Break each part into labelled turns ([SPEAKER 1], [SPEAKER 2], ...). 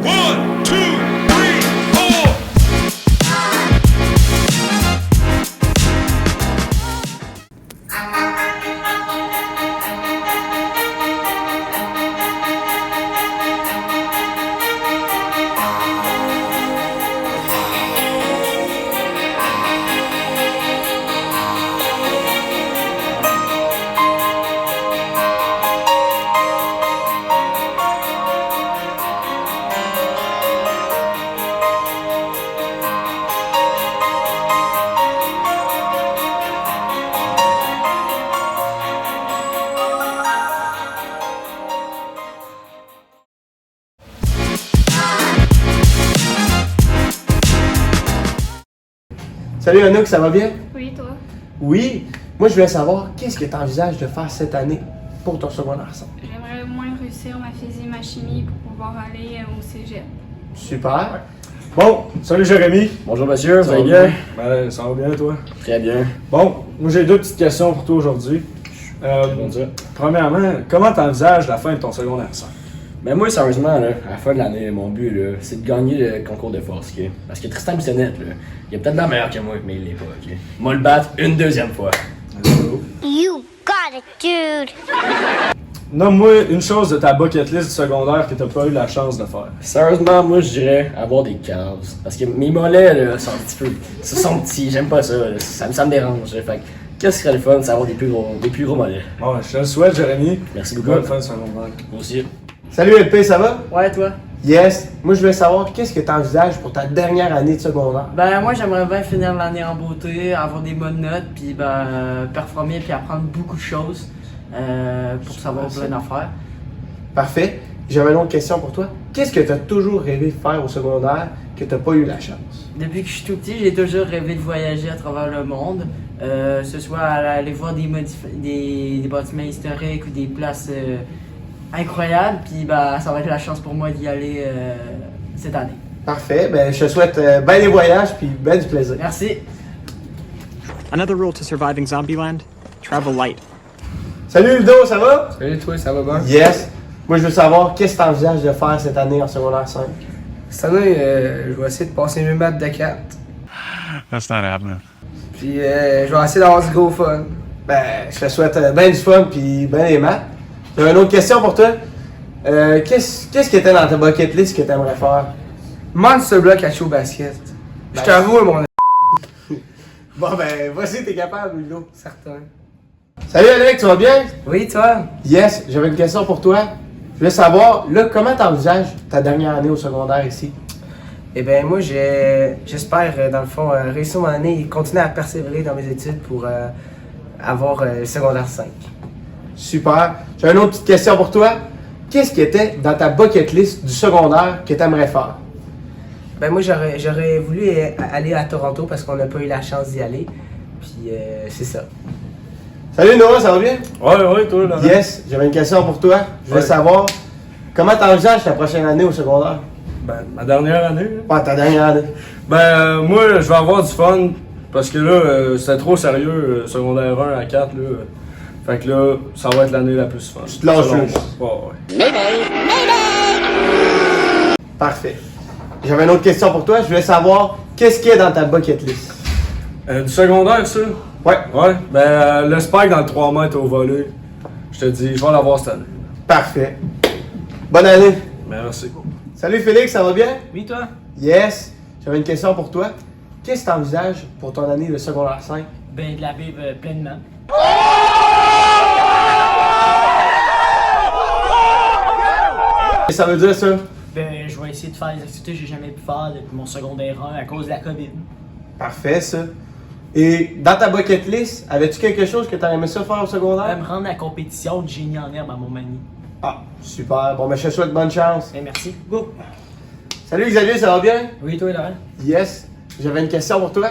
[SPEAKER 1] 1, 2, 3, 4.
[SPEAKER 2] Salut Anouk, ça va bien?
[SPEAKER 3] Oui, toi?
[SPEAKER 2] Oui. Moi, je voulais savoir, qu'est-ce que tu envisages de faire cette année pour ton secondaire 5?
[SPEAKER 3] J'aimerais au moins réussir ma physique, ma chimie pour pouvoir aller au cégep.
[SPEAKER 2] Super. Bon, salut Jérémy.
[SPEAKER 4] Bonjour monsieur, vous
[SPEAKER 5] Ça
[SPEAKER 4] allez
[SPEAKER 5] va
[SPEAKER 4] bien?
[SPEAKER 5] Ben, ça va bien, toi?
[SPEAKER 4] Très bien.
[SPEAKER 5] Bon, moi j'ai deux petites questions pour toi aujourd'hui.
[SPEAKER 4] Bon Dieu.
[SPEAKER 5] Premièrement, comment t'envisages la fin de ton secondaire 5?
[SPEAKER 4] Mais moi, sérieusement, là, à la fin de l'année, mon but, là, c'est de gagner le concours de force, ok? Parce que Tristan Bissonnette, là, il est peut-être la meilleure que moi, mais il l'est pas, ok? Moi, le battre une deuxième fois.
[SPEAKER 6] You got it, dude.
[SPEAKER 5] Nomme-moi une chose de ta bucket list du secondaire que t'as pas eu la chance de faire.
[SPEAKER 4] Sérieusement, moi, je dirais avoir des calves. Parce que mes mollets, là, sont un petit peu... Ils sont petits, j'aime pas ça, là, ça me dérange, là. Fait que, qu'est-ce qui serait le fun, c'est avoir des plus gros mollets.
[SPEAKER 5] Bon, je te le souhaite, Jérémy.
[SPEAKER 4] Merci beaucoup.
[SPEAKER 5] Bonne fin de secondaire.
[SPEAKER 4] Moi aussi.
[SPEAKER 2] Salut LP, ça va?
[SPEAKER 7] Ouais, toi?
[SPEAKER 2] Yes. Moi, je voulais savoir, qu'est-ce que tu envisages pour ta dernière année de secondaire?
[SPEAKER 7] Ben, moi, j'aimerais bien finir l'année en beauté, avoir des bonnes notes, puis performer, puis apprendre beaucoup de choses pour savoir plein d'affaires.
[SPEAKER 2] Parfait. J'avais une autre question pour toi. Qu'est-ce que tu as toujours rêvé de faire au secondaire que tu n'as pas eu la chance?
[SPEAKER 7] Depuis que je suis tout petit, j'ai toujours rêvé de voyager à travers le monde, ce soit aller voir des bâtiments historiques ou des places incroyables, puis ça va être la chance pour moi d'y aller cette année.
[SPEAKER 2] Parfait. Ben, je te souhaite ben des voyages puis ben du plaisir.
[SPEAKER 7] Merci.
[SPEAKER 8] Another rule to surviving Zombieland: travel light.
[SPEAKER 2] Salut Ludo, ça va?
[SPEAKER 9] Salut toi, ça va bien?
[SPEAKER 2] Yes. Moi, je veux savoir, qu'est-ce que tu envisages de faire cette année en secondaire 5?
[SPEAKER 9] Cette année, je vais essayer de passer mes maths de 4.
[SPEAKER 1] That's not happening.
[SPEAKER 9] Puis je vais essayer d'avoir du gros fun.
[SPEAKER 2] Ben, je te souhaite ben du fun puis ben des maths. J'avais une autre question pour toi. Qu'est-ce qui était dans ta bucket list que tu aimerais faire?
[SPEAKER 9] Monster Block à chaud basket. Je t'avoue, mon
[SPEAKER 2] Bon, ben, vas-y, t'es capable, Ludo.
[SPEAKER 9] certain.
[SPEAKER 2] Salut Alec, tu vas bien?
[SPEAKER 9] Oui, toi?
[SPEAKER 2] Yes, j'avais une question pour toi. Je voulais savoir, là, comment t'envisages ta dernière année au secondaire ici?
[SPEAKER 9] Eh bien, moi, j'espère, dans le fond, réussir mon année et continuer à persévérer dans mes études pour avoir le secondaire 5.
[SPEAKER 2] Super. J'ai une autre petite question pour toi. Qu'est-ce qui était dans ta bucket list du secondaire que tu aimerais faire?
[SPEAKER 9] Ben moi, j'aurais voulu aller à Toronto parce qu'on n'a pas eu la chance d'y aller. Puis, c'est ça.
[SPEAKER 2] Salut Noah, ça va bien?
[SPEAKER 5] Ouais, toi, là.
[SPEAKER 2] Yes, j'avais une question pour toi. Je voulais savoir, comment t'envisages ta prochaine année au secondaire?
[SPEAKER 5] Ben, ma dernière année, là.
[SPEAKER 2] Pas ta dernière année.
[SPEAKER 5] Ben, moi, je vais avoir du fun. Parce que là, c'était trop sérieux, secondaire 1 à 4, là. Fait que là, ça va être l'année la plus fun.
[SPEAKER 2] Tu te lâches
[SPEAKER 5] Selon
[SPEAKER 2] juste.
[SPEAKER 5] moi. Ouais.
[SPEAKER 2] Parfait. J'avais une autre question pour toi. Je voulais savoir, qu'est-ce qu'il y a dans ta bucket list?
[SPEAKER 5] Du secondaire, ça?
[SPEAKER 2] Ouais.
[SPEAKER 5] Ouais. Ben, le spike dans le 3 mètres au volet, je te dis, je vais l'avoir cette année.
[SPEAKER 2] Parfait. Bonne année.
[SPEAKER 5] Merci.
[SPEAKER 2] Salut Félix, ça va bien?
[SPEAKER 7] Oui, toi?
[SPEAKER 2] Yes. J'avais une question pour toi. Qu'est-ce que tu envisages pour ton année de secondaire 5?
[SPEAKER 7] Ben, de la vivre pleinement.
[SPEAKER 2] Qu'est-ce que ça veut dire ça?
[SPEAKER 7] Ben, je vais essayer de faire les activités que j'ai jamais pu faire depuis mon secondaire 1 à cause de la COVID.
[SPEAKER 2] Parfait ça. Et dans ta bucket list, avais-tu quelque chose que tu aurais aimé ça faire au secondaire?
[SPEAKER 7] Me rendre à la compétition de génie en herbe à Montmagny.
[SPEAKER 2] Ah, super. Bon, ben je te souhaite bonne chance.
[SPEAKER 7] Ben, merci. Go!
[SPEAKER 2] Salut Xavier, ça va bien?
[SPEAKER 7] Oui, toi, Laurent?
[SPEAKER 2] Yes. J'avais une question pour toi.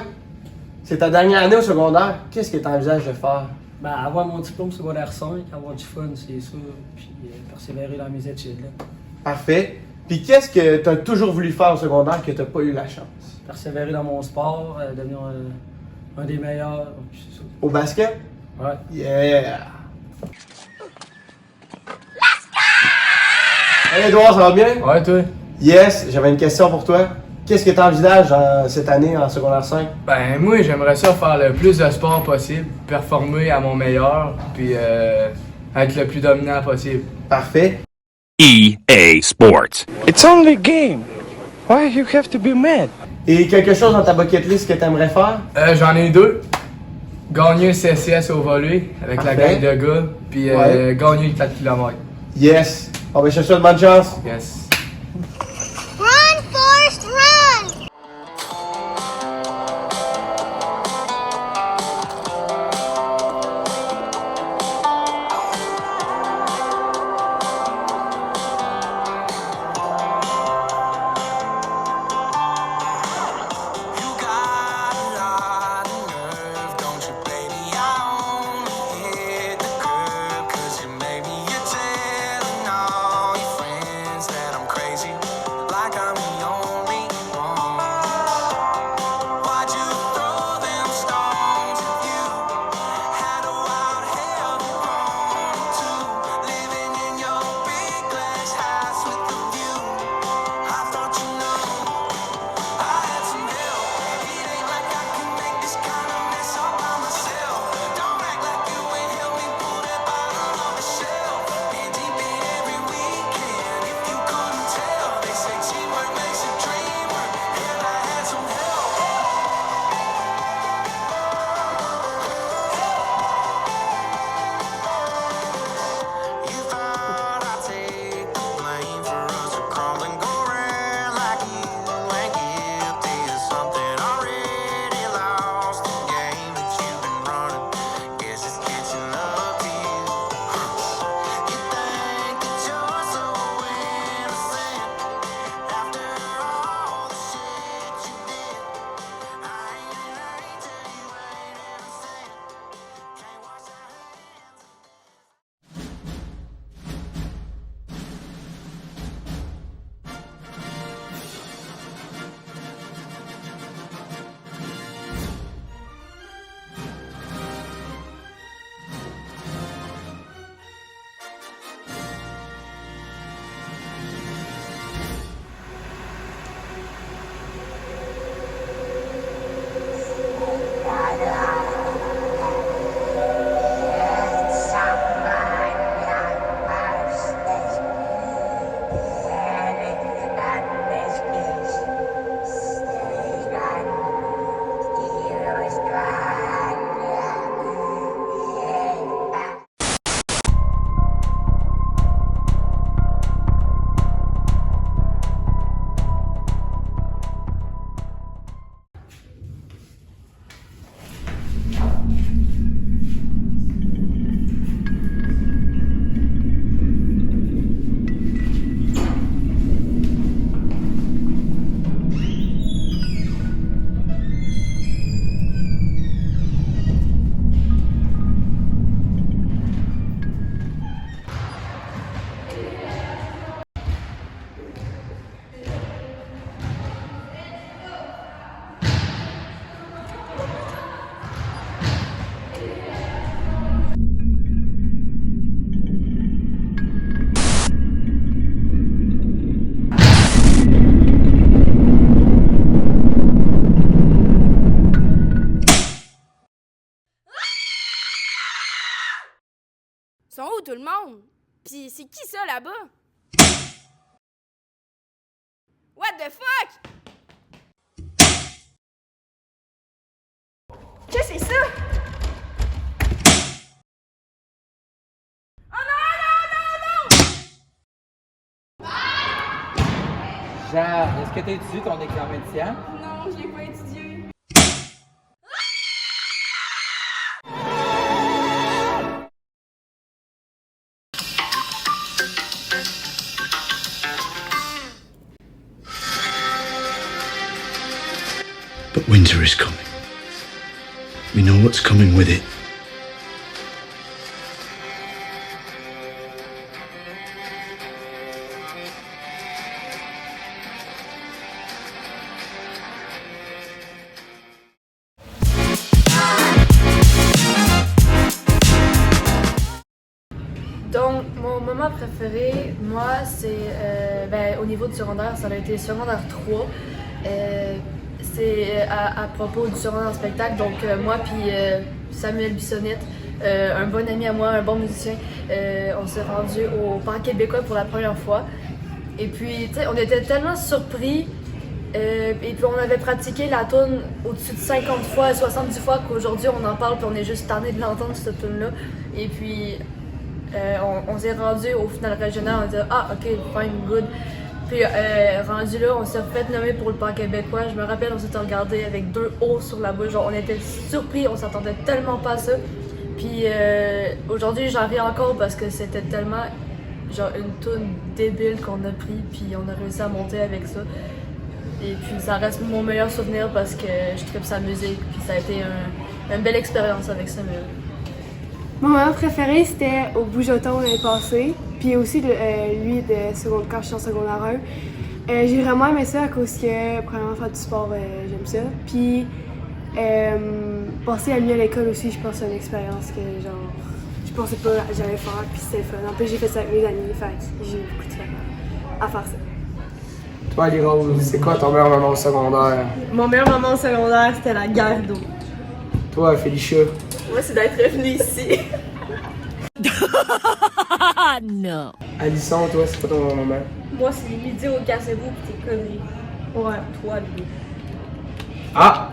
[SPEAKER 2] C'est ta dernière année au secondaire. Qu'est-ce que tu envisages de faire?
[SPEAKER 7] Ben, avoir mon diplôme secondaire 5, avoir du fun, c'est ça, puis persévérer dans mes études, là.
[SPEAKER 2] Parfait. Puis qu'est-ce que tu as toujours voulu faire au secondaire que tu n'as pas eu la chance?
[SPEAKER 7] Persévérer dans mon sport, devenir un des meilleurs, puis c'est ça.
[SPEAKER 2] Au basket?
[SPEAKER 7] Ouais.
[SPEAKER 2] Yeah! Hey Edouard, ça va bien?
[SPEAKER 9] Ouais, toi?
[SPEAKER 2] Yes, j'avais une question pour toi. Qu'est-ce que tu envisages cette année en secondaire 5?
[SPEAKER 10] Ben, moi, j'aimerais ça faire le plus de sport possible, performer à mon meilleur, puis être le plus dominant possible.
[SPEAKER 2] Parfait.
[SPEAKER 1] EA Sports.
[SPEAKER 11] It's only a game. Why you have to be mad?
[SPEAKER 2] Et quelque chose dans ta bucket list que tu aimerais faire?
[SPEAKER 10] J'en ai deux. Gagner un CCS au volley avec la
[SPEAKER 2] Parfait.
[SPEAKER 10] gang de gars, puis
[SPEAKER 2] Ouais.
[SPEAKER 10] gagner le 4 km.
[SPEAKER 2] Yes. Bon, ben, je te souhaite bonne chance.
[SPEAKER 10] Yes.
[SPEAKER 6] Run, Forrest, run!
[SPEAKER 3] Ils sont où tout le monde? Pis c'est qui ça là-bas? What the fuck? Qu'est-ce que c'est ça? Oh non, non, non, non!
[SPEAKER 12] Jean, est-ce que tu as étudié ton examen de science?
[SPEAKER 3] Non, je l'ai pas étudié.
[SPEAKER 13] But winter is coming. We know what's coming with it.
[SPEAKER 3] Donc, mon
[SPEAKER 14] moment préféré, moi, c'est au niveau du secondaire, ça a été secondaire 3. C'est à propos du secondaire spectacle. Donc, moi puis Samuel Bissonnette, un bon ami à moi, un bon musicien, on s'est rendu au Parc québécois pour la première fois. Et puis, tu sais, on était tellement surpris. Et puis, on avait pratiqué la toune au-dessus de 50 fois, 70 fois qu'aujourd'hui, on en parle puis on est juste tanné de l'entendre, cette toune-là. Et puis, on s'est rendu au final régional, on a dit « Ah, ok, fine, good ». Puis rendu là, on s'est fait nommer pour le Parc québécois. Je me rappelle, on s'était regardé avec 2 O sur la bouche. Genre, on était surpris, on s'attendait tellement pas à ça. Puis aujourd'hui, j'en ris encore parce que c'était tellement genre une toune débile qu'on a pris, puis on a réussi à monter avec ça. Et puis ça reste mon meilleur souvenir parce que je tripe sa musique, puis ça a été une belle expérience avec Samuel.
[SPEAKER 15] Mon moment préféré, c'était au Bougeoton l'année passée, puis aussi lui quand je suis en secondaire 1. J'ai vraiment aimé ça à cause que, premièrement, faire du sport, j'aime ça. Puis, passer la nuit à l'école aussi, je pense que c'est une expérience que, genre, je pensais pas que j'allais faire, puis c'était fun. En plus, j'ai fait ça avec mes amis, fait que j'ai eu beaucoup de fun à faire ça.
[SPEAKER 9] Toi, les Roses, c'est quoi ton meilleur moment au secondaire?
[SPEAKER 15] Mon meilleur moment au secondaire, c'était la guerre d'eau.
[SPEAKER 9] Toi, Félicia?
[SPEAKER 15] Moi, c'est d'être revenu ici.
[SPEAKER 6] Non.
[SPEAKER 9] Alisson, toi, c'est quoi ton meilleur moment?
[SPEAKER 15] Moi, c'est les midis au gazebo pis tes conneries. Ouais, toi, lui.
[SPEAKER 9] Ah!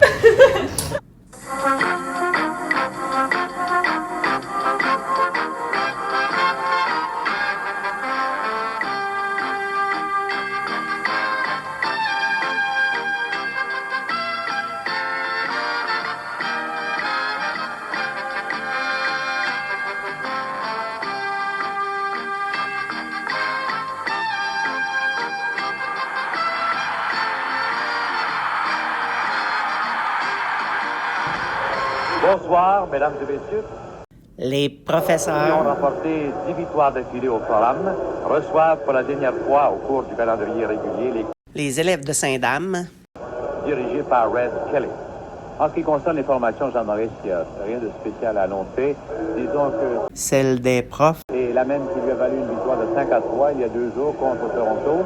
[SPEAKER 16] Bonsoir, mesdames et messieurs.
[SPEAKER 17] Les
[SPEAKER 16] Qui ont
[SPEAKER 17] professeurs,
[SPEAKER 16] remporté 10 victoires d'affilée au forum reçoivent pour la dernière fois au cours du calendrier régulier
[SPEAKER 17] les élèves de Saint-Dame,
[SPEAKER 16] dirigés par Red Kelly. En ce qui concerne les formations, Jean-Maurice, il n'y a rien de spécial à annoncer. Disons que
[SPEAKER 17] celle des profs,
[SPEAKER 16] c'est la même qui lui a valu une victoire de 5-3 il y a 2 jours contre Toronto.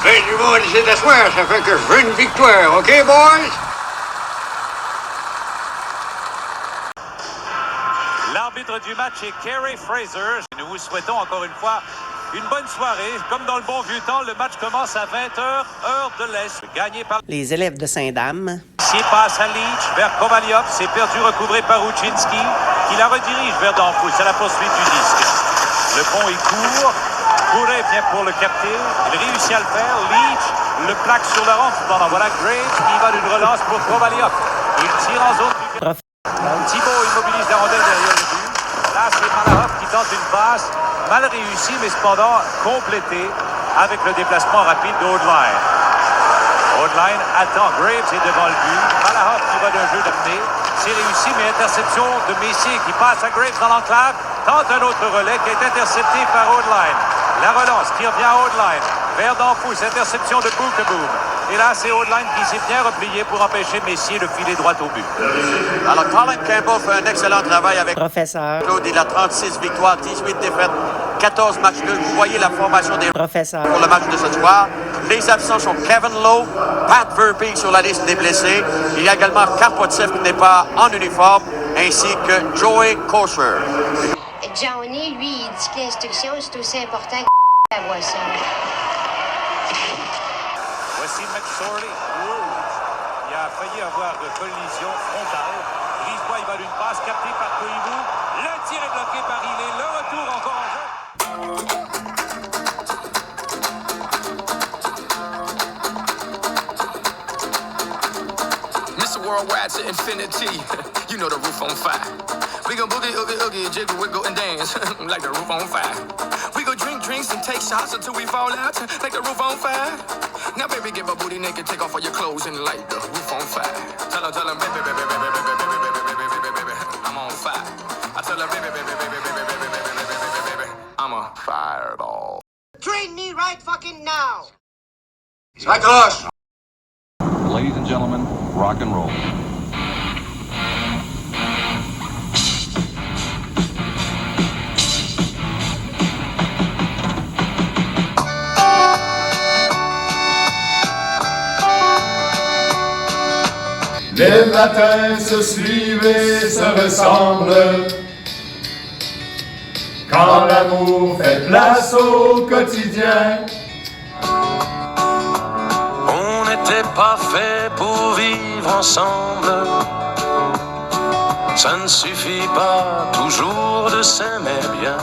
[SPEAKER 18] Ben du monde ici d'asseoir, ça fait que je veux une victoire, OK, boys?
[SPEAKER 19] L'arbitre du match est Kerry Fraser. Nous vous souhaitons encore une fois une bonne soirée. Comme dans le bon vieux temps, le match commence à 20h, heure de l'Est. Gagné par
[SPEAKER 17] les élèves de Saint-Dame,
[SPEAKER 19] ici passe à Leach vers Kovaliov. C'est perdu, recouvré par Uchinski, qui la redirige vers Danfous. C'est la poursuite du disque. Le pont est court. Bourret vient pour le capter. Il réussit à le faire. Leach le plaque sur le rang. Cependant, voilà Graves qui va d'une relance pour Kovaliov. Il tire en zone. Thibault immobilise la rondelle derrière le but. Là, c'est Malahov qui tente une passe. Mal réussie, mais cependant complétée avec le déplacement rapide de Hodeline. Hodeline attend. Graves est devant le but. Malahov qui va d'un jeu d'apnée. C'est réussi, mais interception de Messier qui passe à Graves dans l'enclave. Tente un autre relais qui est intercepté par Hodeline. La relance qui revient à Hodeline. Vers Danfous, interception de Bookeboom. Et là, c'est Hodeline qui s'est bien replié pour empêcher Messier de filer droit au but.
[SPEAKER 18] Alors, Colin Campbell fait un excellent travail avec
[SPEAKER 17] professeurs,
[SPEAKER 18] Claude. Il a 36 victoires, 18 défaites, 14 matchs nuls. Vous voyez la formation des
[SPEAKER 17] professeurs
[SPEAKER 18] pour le match de ce soir. Les absents sont Kevin Lowe, Pat Verbeek sur la liste des blessés. Il y a également Karpotsev qui n'est pas en uniforme, ainsi que Joey Kosher.
[SPEAKER 6] Johnny, lui, il dit que l'instruction, c'est aussi important que la boisson.
[SPEAKER 19] Voici McSorley, rouge. Il a failli avoir de collision frontale. Brisebois, il va d'une passe, capté par Koivu. Le tir est bloqué par Riley. Le retour encore en jeu.
[SPEAKER 20] Mr. Worldwide to infinity. You know the roof on fire. We go boogie, oogie, oogie, jiggle, wiggle, and dance like the roof on fire. We go drink drinks and take shots until we fall out like the roof on fire. Now, baby, get my booty naked, take off all your clothes and light the roof on fire. Tell her, baby, baby, baby, baby, baby, baby, baby, baby, baby, baby, I'm on fire. I tell her, baby, baby, baby, baby, baby, baby, baby, baby, baby, baby, I'm a fireball.
[SPEAKER 6] Train me right fucking now.
[SPEAKER 20] Raccroche!
[SPEAKER 21] Ladies and gentlemen, rock and roll.
[SPEAKER 5] Les matins se suivent et se ressemblent. Quand l'amour fait place au quotidien.
[SPEAKER 22] On n'était pas fait pour vivre ensemble. Ça ne suffit pas toujours de s'aimer bien.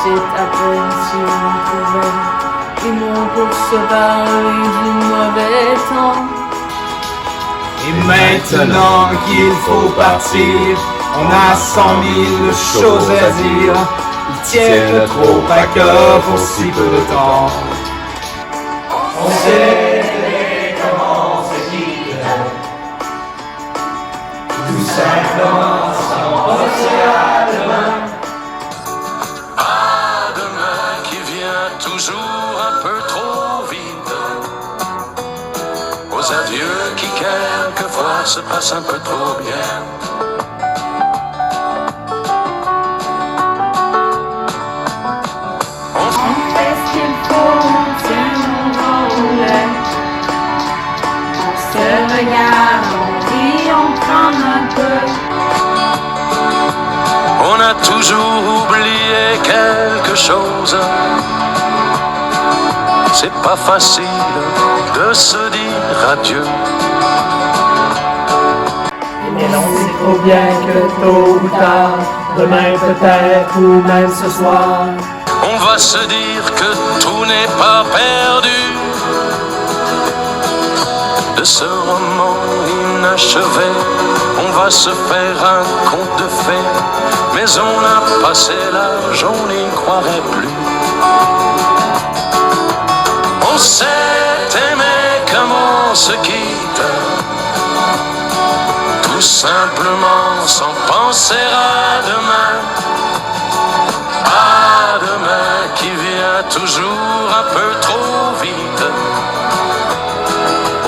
[SPEAKER 7] C'est à peine si on pouvait. Des mots pour se parler du mauvais temps.
[SPEAKER 12] Et maintenant qu'il faut partir, on a 100 000 choses à dire. Ils tiennent trop à cœur pour si peu de temps. On sait comment on se quitte, tout simplement sans penser à demain.
[SPEAKER 22] À demain qui vient toujours un peu trop vite. Aux adieux qui quelquefois se passent un peu trop bien.
[SPEAKER 3] On fait ce qu'il faut, on tient nos rôles. On se regarde, on rit, on prend un peu.
[SPEAKER 22] On a toujours oublié quelque chose. C'est pas facile de se dire adieu.
[SPEAKER 7] Mais on sait trop bien que tôt ou tard, demain peut-être ou même ce soir,
[SPEAKER 22] On va se dire que tout n'est pas perdu. De ce roman inachevé, on va se faire un conte de fées. Mais on a passé l'âge, on n'y croirait plus. On s'est aimé comme on se quitte, tout simplement sans penser à demain. À demain qui vient toujours un peu trop vite.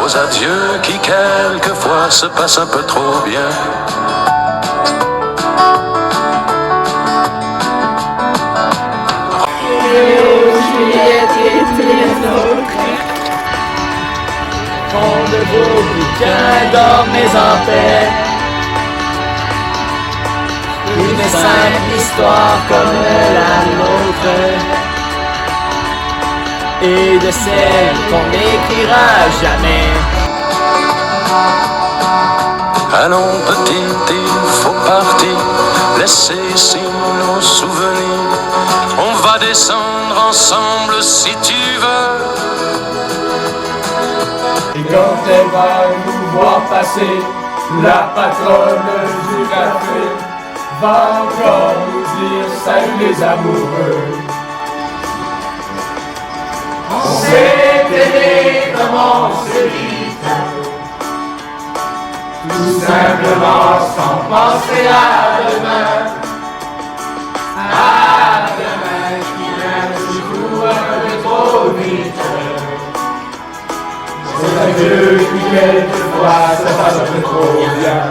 [SPEAKER 22] Aux adieux qui quelquefois se passent un peu trop bien.
[SPEAKER 7] Juliette et les autres. Fond de vos bouquins, dormez en paix. Une simple histoire comme la nôtre. Et de celle qu'on n'écrira jamais.
[SPEAKER 22] Allons petit, il faut partir, laisser ici nos souvenirs. On va descendre ensemble si tu veux.
[SPEAKER 5] Et quand elle va nous voir passer, la patronne du café va encore nous dire salut les amoureux. On s'est aimé comme on se quitte, tout simplement sans penser à demain. À demain qui vient toujours un peu trop vite. C'est un Dieu qui quelquefois se passe un peu trop bien.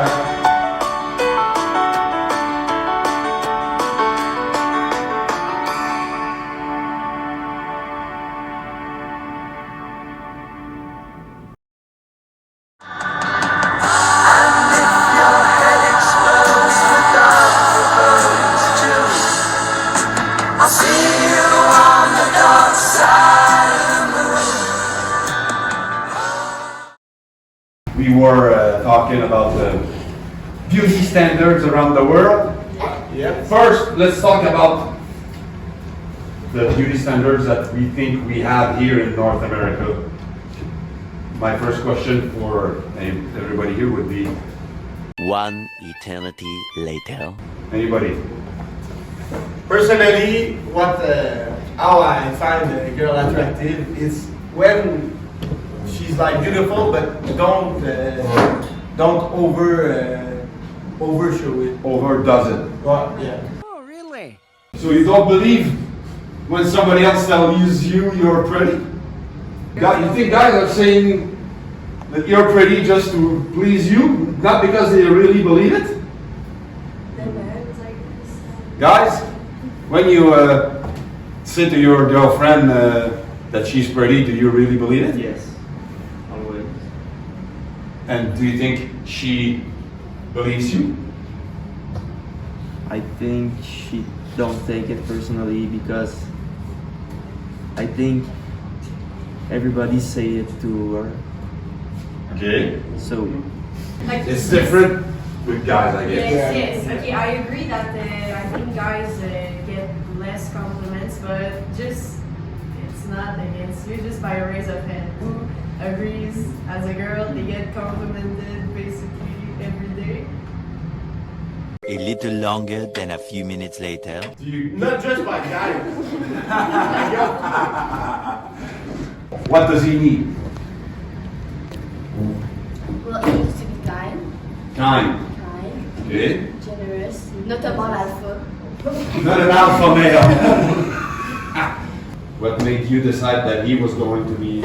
[SPEAKER 22] I'll see
[SPEAKER 4] we were talking about the beauty standards around the world.
[SPEAKER 2] Yep.
[SPEAKER 4] First, let's talk about the beauty standards that we think we have here in North America. My first question for everybody here would be,
[SPEAKER 17] One eternity later.
[SPEAKER 4] anybody?
[SPEAKER 2] Personally, how I find a girl attractive is when she's like beautiful, but don't overshow it.
[SPEAKER 4] Overdoes it.
[SPEAKER 2] Well, yeah.
[SPEAKER 17] Oh, really?
[SPEAKER 4] So you don't believe when somebody else tells you you're pretty? You think guys are saying that you're pretty just to please you, not because they really believe it? Guys, when you say to your girlfriend that she's pretty, do you really believe it?
[SPEAKER 8] Yes, always.
[SPEAKER 4] And do you think she believes you?
[SPEAKER 8] I think she don't take it personally because I think everybody say it to her.
[SPEAKER 4] Okay.
[SPEAKER 8] So
[SPEAKER 4] It's different with guys, I guess.
[SPEAKER 23] Yes. Okay, I agree that I think guys get less compliments, but just it's not against you. Just by a raise of hand, who agrees as a girl they get complimented basically every day.
[SPEAKER 17] A little longer than a few minutes later.
[SPEAKER 2] Not just by guys.
[SPEAKER 4] What does he need?
[SPEAKER 14] Well, he needs to be kind,
[SPEAKER 4] Time. Okay.
[SPEAKER 14] generous, not about alpha.
[SPEAKER 4] Not an alpha male. What made you decide that he was going to be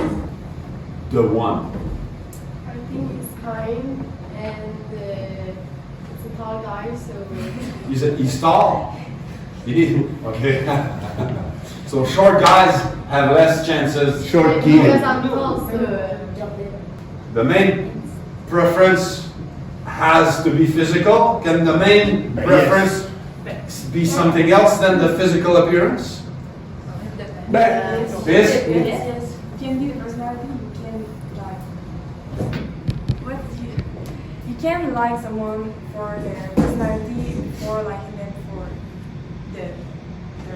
[SPEAKER 4] the one?
[SPEAKER 15] I think he's kind and it's a tall guy, so.
[SPEAKER 4] You said he's tall? Okay. So short guys have less chances.
[SPEAKER 2] Short
[SPEAKER 15] Because I'm tall, so.
[SPEAKER 4] The main preference has to be physical. Can the main preference be something else than the physical appearance? Yes.
[SPEAKER 15] Yes. You can be the personality, you can like. You can like someone for their personality or like them for their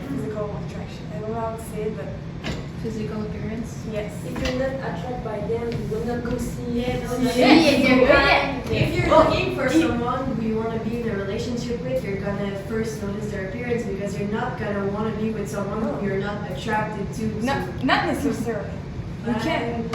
[SPEAKER 15] physical attraction. I don't know how to say it, but.
[SPEAKER 14] Physical appearance.
[SPEAKER 15] Yes.
[SPEAKER 14] If you're not attracted by them, you will not go see it.
[SPEAKER 23] If you're looking for someone who you want to be in a relationship with, you're gonna first notice their appearance because you're not gonna want to be with someone who you're not attracted to.
[SPEAKER 15] Not necessarily. You can.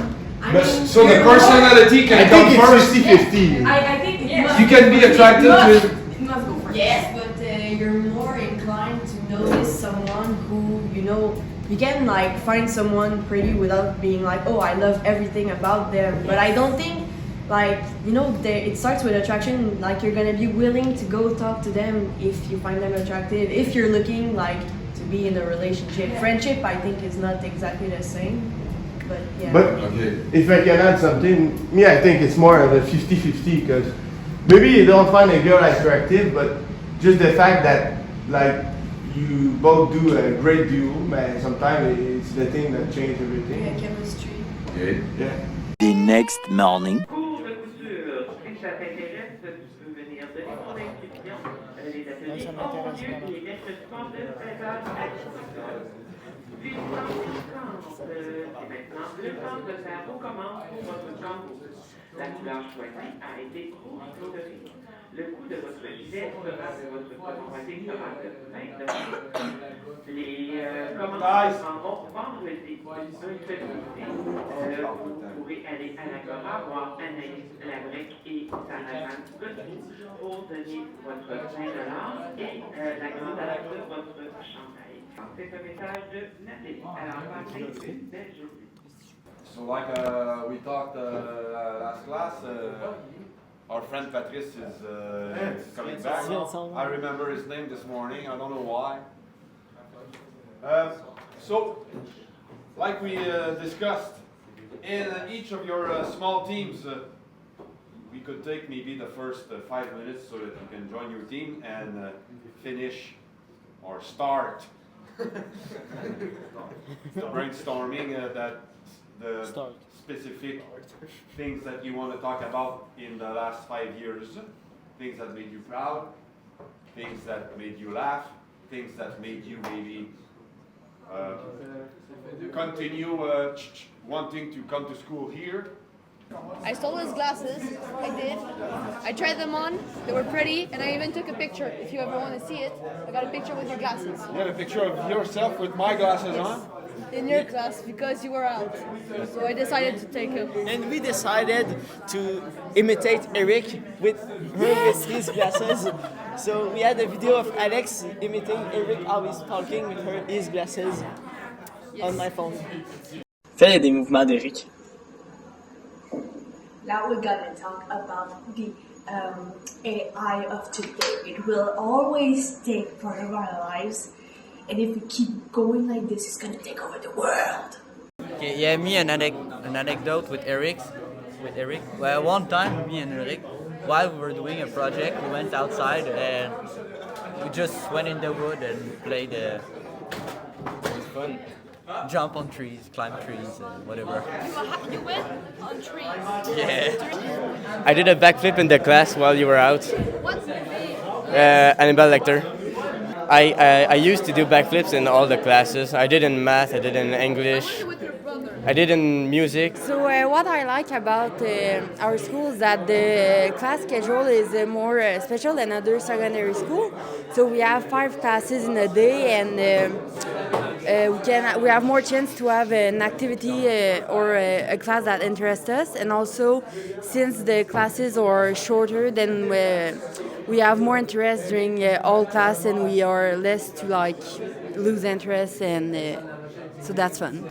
[SPEAKER 4] So the personality can come first.
[SPEAKER 2] It's 50-50.
[SPEAKER 23] I think yes.
[SPEAKER 4] You can be attracted to.
[SPEAKER 23] It must go first. Yes, but you're more inclined to notice someone who you know. You can like find someone pretty without being like, oh, I love everything about them. But I don't think like it starts with attraction. Like you're gonna be willing to go talk to them if you find them attractive. If you're looking like to be in a relationship, friendship, I think is not exactly the same. But yeah.
[SPEAKER 2] But if I can add something, I think it's more of a 50-50 because maybe you don't find a girl attractive, but just the fact that like you both do a great duo, but sometimes it's the thing that changes everything.
[SPEAKER 23] Yeah, chemistry.
[SPEAKER 4] Okay.
[SPEAKER 2] Yeah.
[SPEAKER 17] The next morning.
[SPEAKER 24] Cours de couture. Si ça t'intéresse, tu peux venir donner ton inscription. Les ateliers auront lieu les mercredis soirs de 16h à 18h. Puis, c'est maintenant le temps de faire vos commandes pour votre chambre. La couleur choisie a été rouge coloré. Le coût de votre gilet sera de votre commandité sera de 20 $. Les commandes se rendront vendredi 1 février. Vous pourrez aller à l'Agora voir Anaïs Labrec et Sarah Jeanne pour donner votre 20 $ et la grandeur de votre chandail. C'est un message de Nathalie. Alors, passez une belle journée.
[SPEAKER 4] So like we talked last class, our friend Patrice is coming back. I remember his name this morning, I don't know why. So, like we discussed, in each of your small teams, we could take maybe the first 5 minutes so that you can join your team and finish or start brainstorming the specific things that you want to talk about in the last 5 years. Things that made you proud, things that made you laugh, things that made you maybe continue wanting to come to school here.
[SPEAKER 14] I stole his glasses. I did. I tried them on. They were pretty, and I even took a picture. If you ever want to see it, I got a picture with your glasses.
[SPEAKER 4] You have a picture of yourself with my glasses on?
[SPEAKER 14] In your class, because you were out. So I decided to take them.
[SPEAKER 1] And we decided to imitate Eric with his glasses. So we had a video of Alex imitating Eric always talking with his glasses on my phone. Fais des mouvements d'Eric.
[SPEAKER 10] Now we're gonna talk about the AI of today. It will always take part of our lives, and if we keep going like this, it's gonna take over the world.
[SPEAKER 11] Okay, yeah, me an anecdote with Eric. Well, one time, me and Eric, while we were doing a project, we went outside and we just went in the wood and played. It was fun. Jump on trees, climb trees, whatever.
[SPEAKER 14] You went on trees?
[SPEAKER 11] Yeah.
[SPEAKER 1] I did a backflip in the class while you were out.
[SPEAKER 14] What's the name?
[SPEAKER 1] Hannibal Lecter. I used to do backflips in all the classes. I did in math, I did in English, I did in music.
[SPEAKER 13] So what I like about our school is that the class schedule is more special than other secondary school. So we have 5 classes in a day, and we have more chance to have an activity or a class that interests us. And also, since the classes are shorter, then we have more interest during all class, and we are less to lose interest, and so that's fun.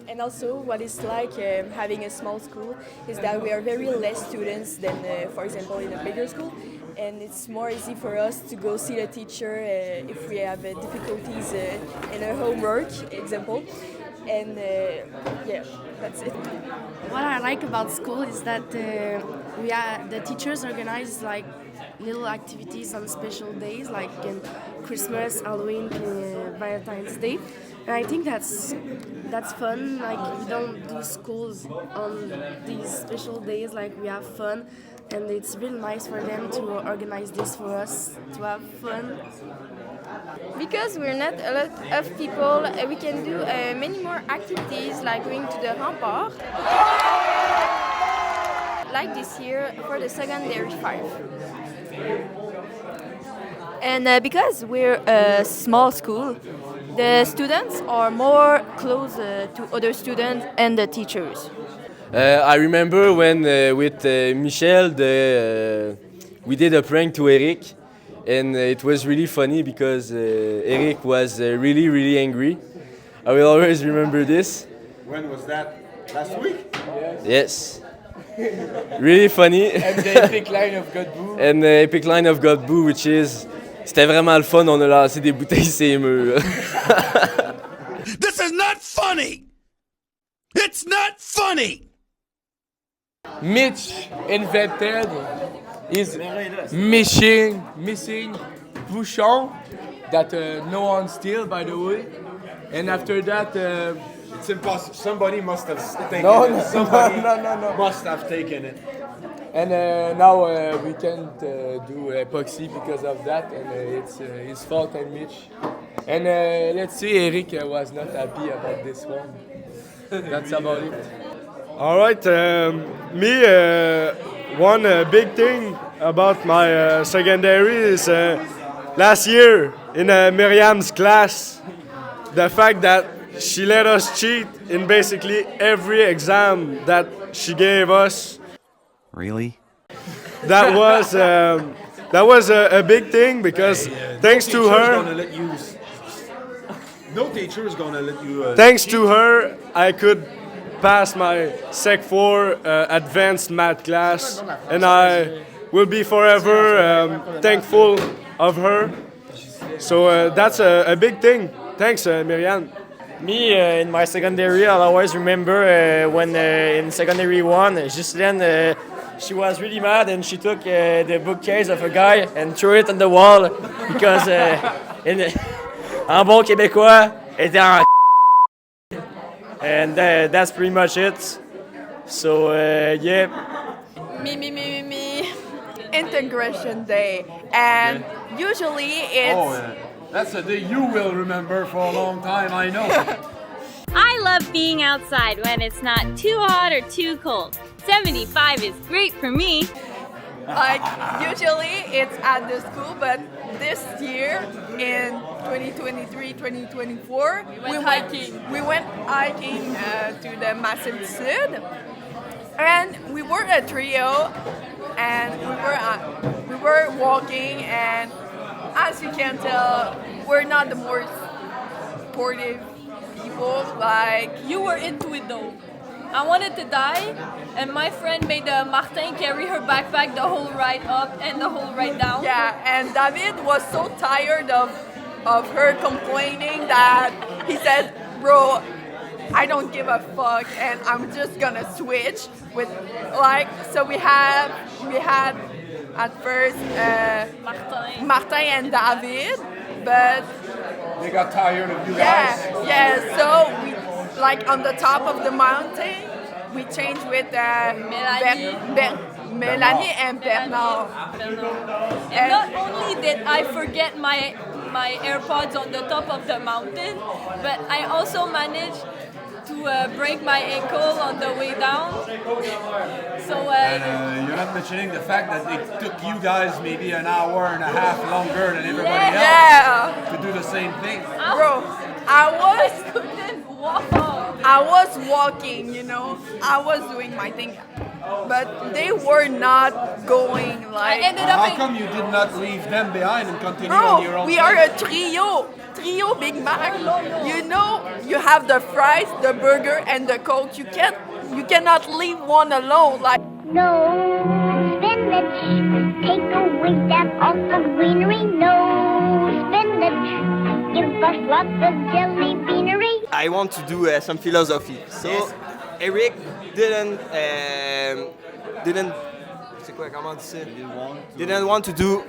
[SPEAKER 25] And also, what it's like having a small school is that we are very less students than, for example, in a bigger school, and it's more easy for us to go see the teacher if we have difficulties in a homework, example. And yeah, that's it.
[SPEAKER 13] What I like about school is that the teachers organize little activities on special days, like Christmas, Halloween, and Valentine's Day. And I think that's fun. We don't do schools on these special days. We have fun, and it's really nice for them to organize this for us to have fun.
[SPEAKER 26] Because we're not a lot of people, we can do many more activities, like going to the Rempart. Like this year for the secondary 5.
[SPEAKER 23] And because we're a small school, the students are more close to other students and the teachers.
[SPEAKER 1] I remember when with Michel we did a prank to Eric, and it was really funny because Eric was really angry. I will always remember this.
[SPEAKER 4] When was that? Last week?
[SPEAKER 1] Yes. Really funny.
[SPEAKER 5] And the epic line of Godbout.
[SPEAKER 1] And the epic line of Godbout, which is c'était vraiment le fun, on a lancé des bouteilles sur les murs.
[SPEAKER 12] This is not funny! It's not funny!
[SPEAKER 5] Mitch invented his missing bouchon that no one steal, by the way. And after that,
[SPEAKER 4] it's impossible. Somebody must have taken
[SPEAKER 5] no,
[SPEAKER 4] it. Somebody
[SPEAKER 5] no.
[SPEAKER 4] must have taken it.
[SPEAKER 5] And now we can't do epoxy because of that, and it's his fault and Mitch. And let's see, Eric was not happy about this one. That's about it.
[SPEAKER 27] All right, one big thing about my secondary is last year in Miriam's class, the fact that she let us cheat in basically every exam that she gave us.
[SPEAKER 17] Really?
[SPEAKER 27] That was a big thing because thanks to her.
[SPEAKER 4] No teacher is gonna let you.
[SPEAKER 27] Thanks to her, I could pass my Sec 4 advanced math class, and I will be forever thankful of her. So that's a big thing. Thanks, Miriam.
[SPEAKER 1] Me, in my secondary, I'll always remember when in secondary 1, Ghislaine, she was really mad and she took the bookcase of a guy and threw it on the wall because en bon québécois, était en
[SPEAKER 27] and that's pretty much it. So yeah.
[SPEAKER 6] Me. Integration Day, and usually it's.
[SPEAKER 12] That's a day you will remember for a long time, I know.
[SPEAKER 9] I love being outside when it's not too hot or too cold. 75 is great for me.
[SPEAKER 6] Like, usually it's at the school, but this year in 2023-2024, we went hiking to the Massif Sud, and we were a trio, and we were walking, and as you can tell, we're not the more sportive people. Like,
[SPEAKER 16] you were into it though. I wanted to die, and my friend made Martin carry her backpack the whole ride up and the whole ride down.
[SPEAKER 6] Yeah, and David was so tired of her complaining that he said, "Bro, I don't give a fuck, and I'm just gonna switch with like." So we had at first Martin and David, but
[SPEAKER 12] they got tired of you guys.
[SPEAKER 6] Yeah. So we, like, on the top of the mountain, we changed with Melanie and Bernard.
[SPEAKER 16] And not only did I forget my AirPods on the top of the mountain, but I also managed to break my ankle on the way down. So
[SPEAKER 12] you're not mentioning the fact that it took you guys maybe an hour and a half longer than everybody else to do the same thing.
[SPEAKER 6] Bro, I was walking, you know, I was doing my thing, but they were not going. Like,
[SPEAKER 12] how come you did not leave them behind and continue on your own?
[SPEAKER 6] We are a trio Big Mac. You know, you have the fries, the burger, and the Coke. You cannot leave one alone. Like,
[SPEAKER 18] no spinach, take away that awful greenery. No spinach, give us lots of jelly beanery.
[SPEAKER 1] I want to do some philosophy. So Eric didn't want to do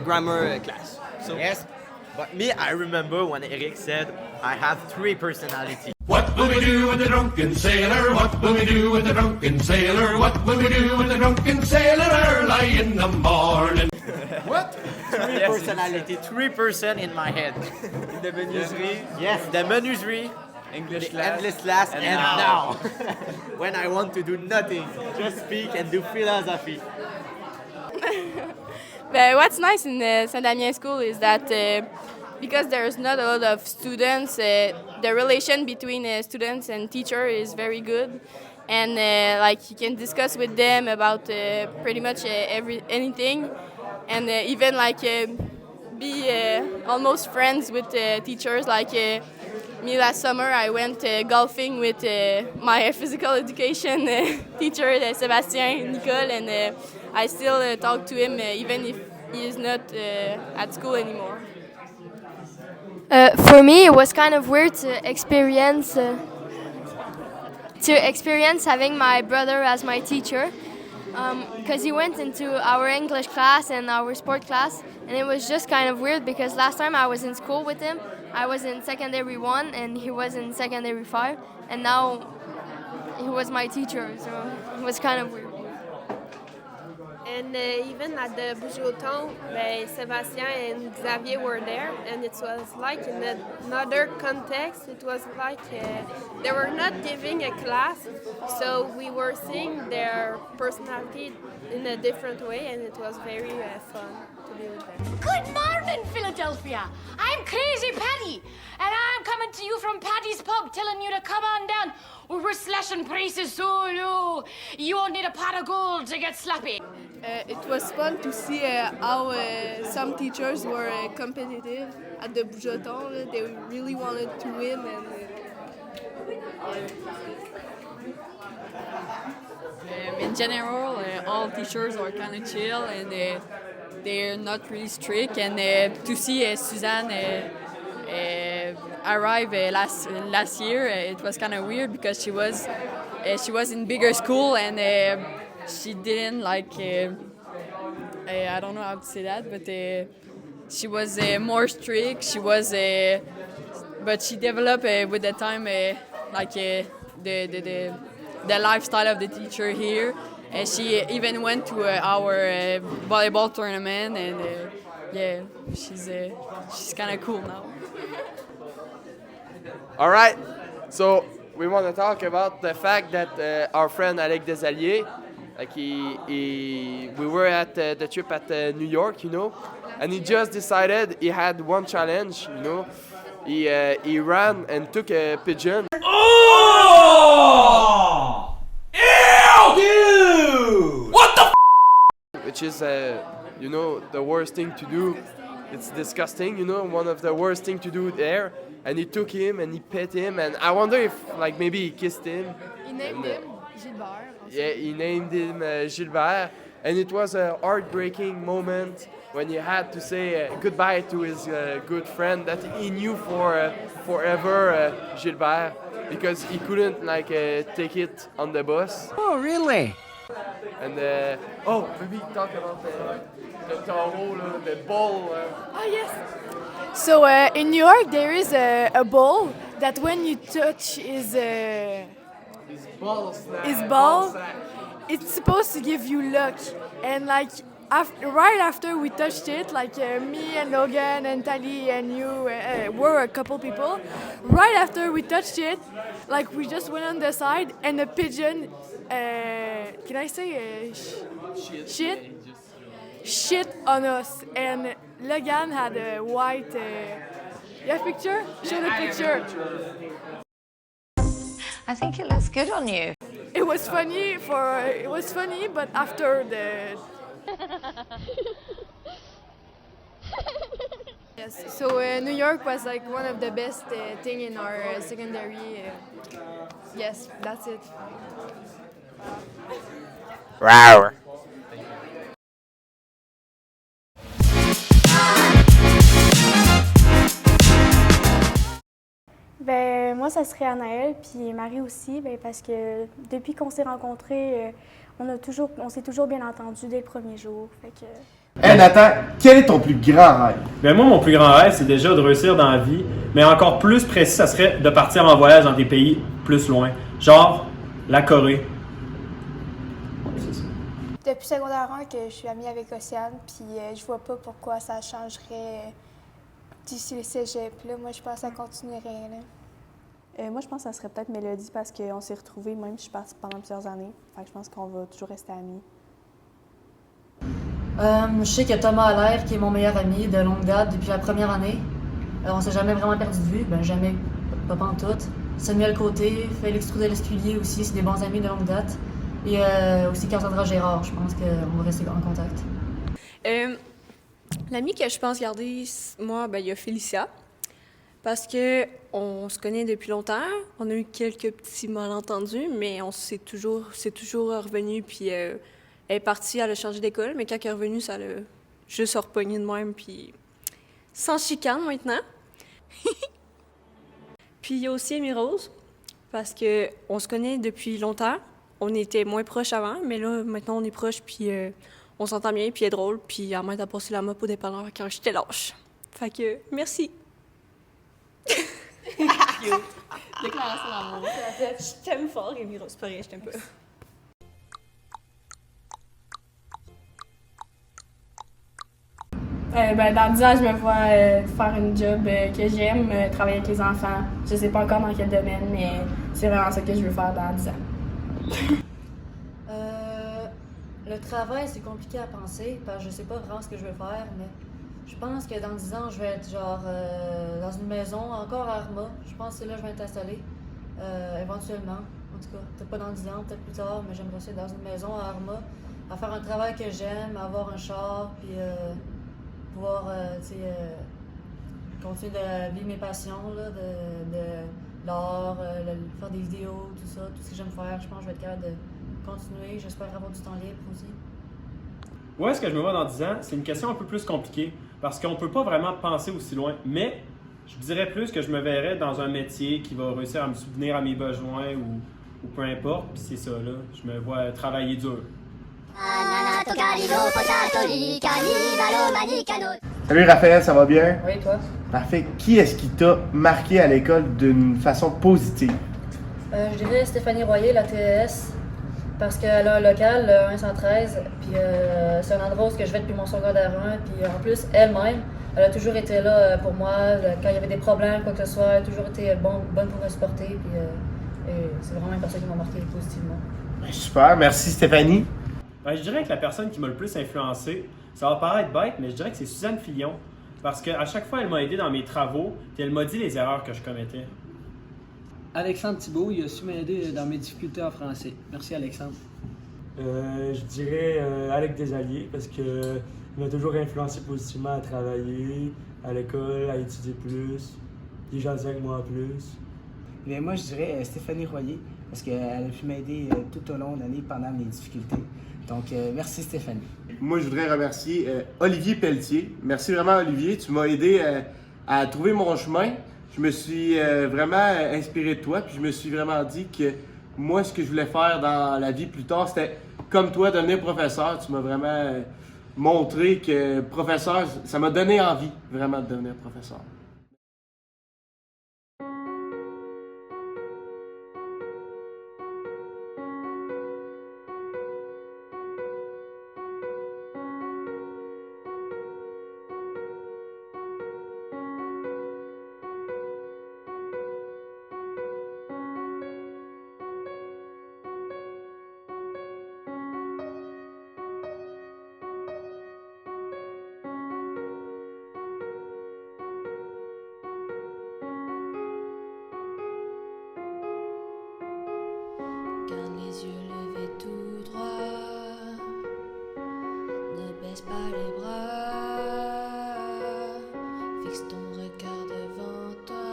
[SPEAKER 1] grammar class. So
[SPEAKER 19] yes, but me, I remember when Eric said I have 3 personalities.
[SPEAKER 20] What will we do with the drunken sailor? What will we do with the drunken sailor? What will we do with the drunken sailor early in the morning?
[SPEAKER 19] What? 3 personality, 3% in my head.
[SPEAKER 11] In the menuiserie.
[SPEAKER 19] Yes, the menuiserie,
[SPEAKER 11] English
[SPEAKER 19] the
[SPEAKER 11] class,
[SPEAKER 19] endless class, and now.
[SPEAKER 11] When I want to do nothing, just speak and do philosophy.
[SPEAKER 26] But what's nice in Saint-Damien School is that because there's not a lot of students, the relation between students and teacher is very good, and like you can discuss with them about pretty much anything, and even like be almost friends with teachers. Like me last summer, I went golfing with my physical education teacher, Sébastien Nicole, and I still talk to him even if he is not at school anymore.
[SPEAKER 21] For me, it was kind of weird to experience having my brother as my teacher, because he went into our English class and our sport class, and it was just kind of weird because last time I was in school with him, I was in secondary 1 and he was in secondary 5, and now he was my teacher, so it was kind of weird.
[SPEAKER 28] And even at the Bougeoton, Sébastien and Xavier were there, and it was like in another context. It was like they were not giving a class, so we were seeing their personality in a different way, and it was very fun to be with them.
[SPEAKER 29] Good morning, Philadelphia. I'm Crazy Patty, and I'm coming to you from Patty's Pub, telling you to come on down. We're slashing prices so low. You won't need a pot of gold to get sloppy.
[SPEAKER 6] It was fun to see how some teachers were competitive at the Bougeoton. They really wanted to win, and
[SPEAKER 30] in general, all teachers are kind of chill, and they're not really strict. And to see Suzanne arrive last year, it was kind of weird because she was in bigger school, and she didn't like I don't know how to say that, but she was more strict. She was but she developed with the time like the lifestyle of the teacher here. And she even went to our volleyball tournament, and yeah, she's kind of cool now.
[SPEAKER 5] All right, so we want to talk about the fact that our friend Alec Desalliers, like we were at the trip at New York, you know, and he just decided he had one challenge, you know. He ran and took a pigeon.
[SPEAKER 12] Oh! Ew! Dude! What the f?
[SPEAKER 5] Which is, you know, the worst thing to do. It's disgusting, you know, one of the worst thing to do there. And he took him and he pet him, and I wonder if, like, maybe he kissed him.
[SPEAKER 13] He named him Gilbert.
[SPEAKER 5] Yeah, he named him Gilbert, and it was a heartbreaking moment when he had to say goodbye to his good friend that he knew for forever, Gilbert, because he couldn't like take it on the bus.
[SPEAKER 12] Oh, really?
[SPEAKER 5] And maybe talk about the taureau, the bull.
[SPEAKER 13] Oh yes. So in New York there is a bull that when you touch his ball, it's supposed to give you luck, and like. Right after we touched it, like me and Logan and Tali and you were a couple people. Right after we touched it, like we just went on the side and the pigeon, can I say shit on us. And Logan had a white. You have a picture? Show the picture.
[SPEAKER 2] I think it looks good on you.
[SPEAKER 13] It was funny but after the. Yes, so New York was like one of the best thing in our secondary. Yes, that's it.
[SPEAKER 12] Rawr.
[SPEAKER 3] Ben moi ça serait Anaëlle puis Marie aussi, ben parce que depuis qu'on s'est rencontrés, on s'est toujours bien entendu dès le premier jour. Fait que...
[SPEAKER 7] Hey Nathan, quel est ton plus grand rêve?
[SPEAKER 8] Ben moi, mon plus grand rêve, c'est déjà de réussir dans la vie, mais encore plus précis, ça serait de partir en voyage dans des pays plus loin, genre la Corée. C'est ça.
[SPEAKER 3] Depuis secondaire 1 que je suis amie avec Océane, puis je vois pas pourquoi ça changerait d'ici le cégep. Là, moi, je pense que ça continuerait. Là.
[SPEAKER 10] Moi, je pense que ça serait peut-être Mélodie parce qu'on s'est retrouvés, même si je suis partie pendant plusieurs années. Fait que je pense qu'on va toujours rester amis.
[SPEAKER 2] Je sais que Thomas Allaire, qui est mon meilleur ami de longue date depuis la première année. On s'est jamais vraiment perdu de vue, ben jamais, pas pantoute. Samuel Côté, Félix Trudel-Esculier aussi, c'est des bons amis de longue date. Et aussi Cassandra Gérard, je pense qu'on va rester en contact.
[SPEAKER 14] L'amie que je pense garder, moi, ben il y a Félicia. Parce que on se connaît depuis longtemps. On a eu quelques petits malentendus, mais c'est toujours revenu. Puis elle est partie, elle a changé d'école, mais quand elle est revenue, ça l'a juste repogné de même. Puis sans chicane maintenant. Puis il y a aussi Amy Rose, parce que on se connaît depuis longtemps. On était moins proches avant, mais là maintenant on est proches. Puis on s'entend bien, puis elle est drôle. Puis elle m'aide à passer la mop au dépanneur quand j'étais lâche. Fait que merci. Déclaration d'amour. Je t'aime fort, Amy Rose. C'est pas rien, je t'aime pas.
[SPEAKER 3] Dans 10 ans, je me vois faire une job que j'aime, travailler avec les enfants. Je sais pas encore dans quel domaine, mais c'est vraiment ça que je veux faire dans 10 ans.
[SPEAKER 2] Le travail, c'est compliqué à penser, parce que je sais pas vraiment ce que je veux faire, mais je pense que dans 10 ans, je vais être genre dans une maison, encore à Arma. Je pense que c'est là que je vais être installée, éventuellement. En tout cas, peut-être pas dans 10 ans, peut-être plus tard, mais j'aimerais être dans une maison à Arma, à faire un travail que j'aime, avoir un char, puis pouvoir continuer de vivre mes passions, là, de l'art, faire des vidéos, tout ça, tout ce que j'aime faire. Je pense que je vais être capable de continuer. J'espère avoir du temps libre aussi.
[SPEAKER 8] Où est-ce que je me vois dans 10 ans? C'est une question un peu plus compliquée parce qu'on ne peut pas vraiment penser aussi loin. Mais je dirais plus que je me verrais dans un métier qui va réussir à me souvenir à mes besoins ou peu importe. Puis c'est ça, là. Je me vois travailler dur.
[SPEAKER 7] Salut Raphaël, ça va bien?
[SPEAKER 2] Oui, toi?
[SPEAKER 7] Parfait. Qui est-ce qui t'a marqué à l'école d'une façon positive?
[SPEAKER 2] Je dirais Stéphanie Royer, la TES, parce qu'elle a un local, le 113, puis c'est un endroit où je vais depuis mon secondaire 1, puis en plus, elle-même, elle a toujours été là pour moi, quand il y avait des problèmes, quoi que ce soit, elle a toujours été bonne pour me supporter, puis c'est vraiment une personne qui m'a marqué positivement.
[SPEAKER 7] Super, merci Stéphanie.
[SPEAKER 8] Ben, je dirais que la personne qui m'a le plus influencé, ça va paraître bête, mais je dirais que c'est Suzanne Filion. Parce qu'à chaque fois, elle m'a aidé dans mes travaux, puis elle m'a dit les erreurs que je commettais.
[SPEAKER 4] Alexandre Thibault, il a su m'aider dans mes difficultés en français. Merci Alexandre.
[SPEAKER 9] Je dirais Alec Desalliés, parce qu'il m'a toujours influencé positivement à travailler, à l'école, à étudier plus, il jasait avec moi plus.
[SPEAKER 15] Bien, moi, je dirais Stéphanie Royer, parce qu'elle a pu m'aider tout au long de l'année pendant mes difficultés. Donc, merci Stéphanie.
[SPEAKER 7] Moi, je voudrais remercier Olivier Pelletier. Merci vraiment, Olivier. Tu m'as aidé à trouver mon chemin. Je me suis vraiment inspiré de toi, puis je me suis vraiment dit que moi, ce que je voulais faire dans la vie plus tard, c'était comme toi, devenir professeur. Tu m'as vraiment montré que professeur, ça m'a donné envie vraiment de devenir professeur.
[SPEAKER 16] Garde les yeux levés tout droit, ne baisse pas les bras, fixe ton regard devant toi,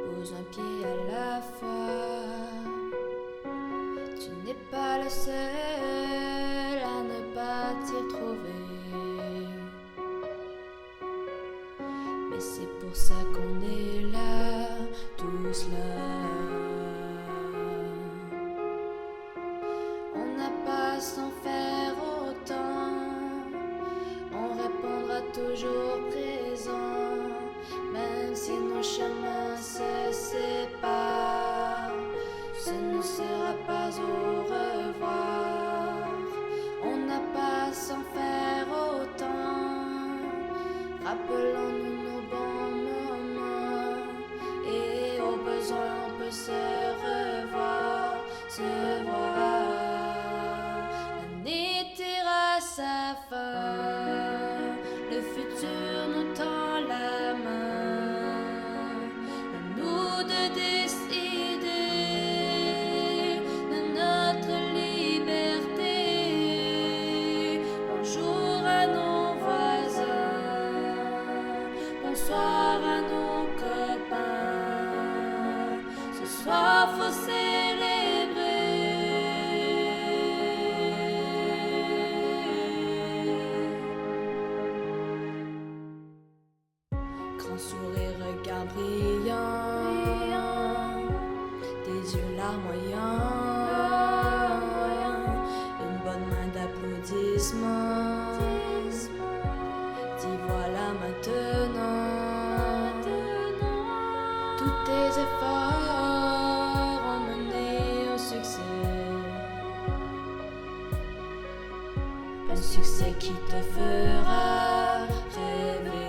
[SPEAKER 16] pose un pied à la fois. Tu n'es pas le seul à ne pas t'y retrouver, mais c'est pour ça qu'on est là, tous là. Sans faire autant, on répondra toujours présent, même si nos chemins se séparent, ce ne sera pas au revoir. On n'a pas sans faire autant, rappelons-nous nos bons moments, et au besoin on peut se revoir, se voir. Sa fin, le futur nous tend la main, à nous de décider de notre liberté. Bonjour à nos voisins, bonsoir à nos copains, ce soir faut célébrer. Sourire, regard brillant, tes yeux larmoyants, une bonne main d'applaudissements. T'y voilà maintenant, tous tes efforts ont mené au succès, un succès qui te fera rêver.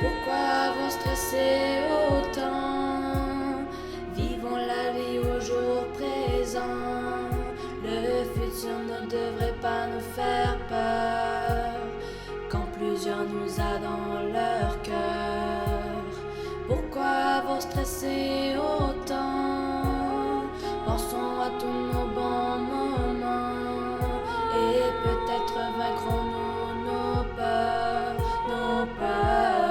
[SPEAKER 16] Pourquoi vous stresser autant? Vivons la vie au jour présent. Le futur ne devrait pas nous faire peur, quand plusieurs nous a dans leur cœur. Pourquoi vous stresser autant? Pensons à tous nos bons moments, et peut-être vaincrons-nous nos peurs, nos peurs.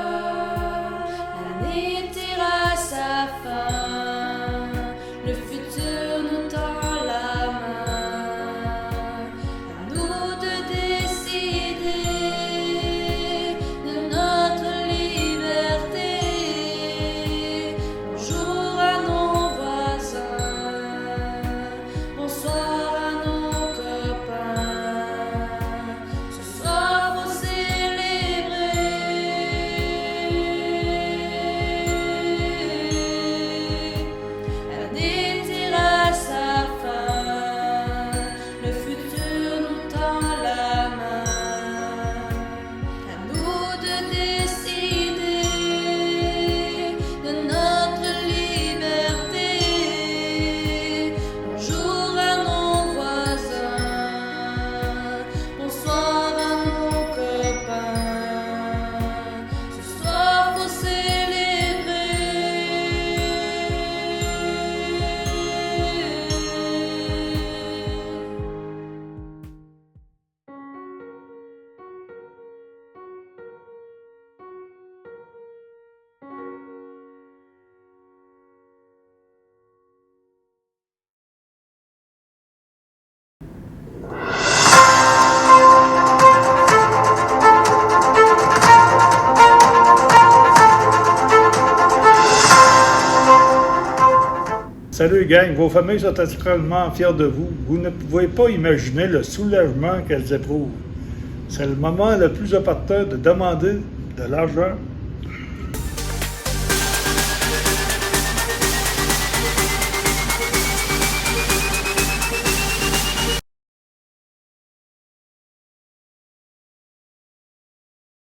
[SPEAKER 16] Sa fin, le futur nous tend la main, à nous de décider de notre liberté. Bonjour
[SPEAKER 1] Salut gang, vos familles sont naturellement fières de vous. Vous ne pouvez pas imaginer le soulagement qu'elles éprouvent. C'est le moment le plus opportun de demander de l'argent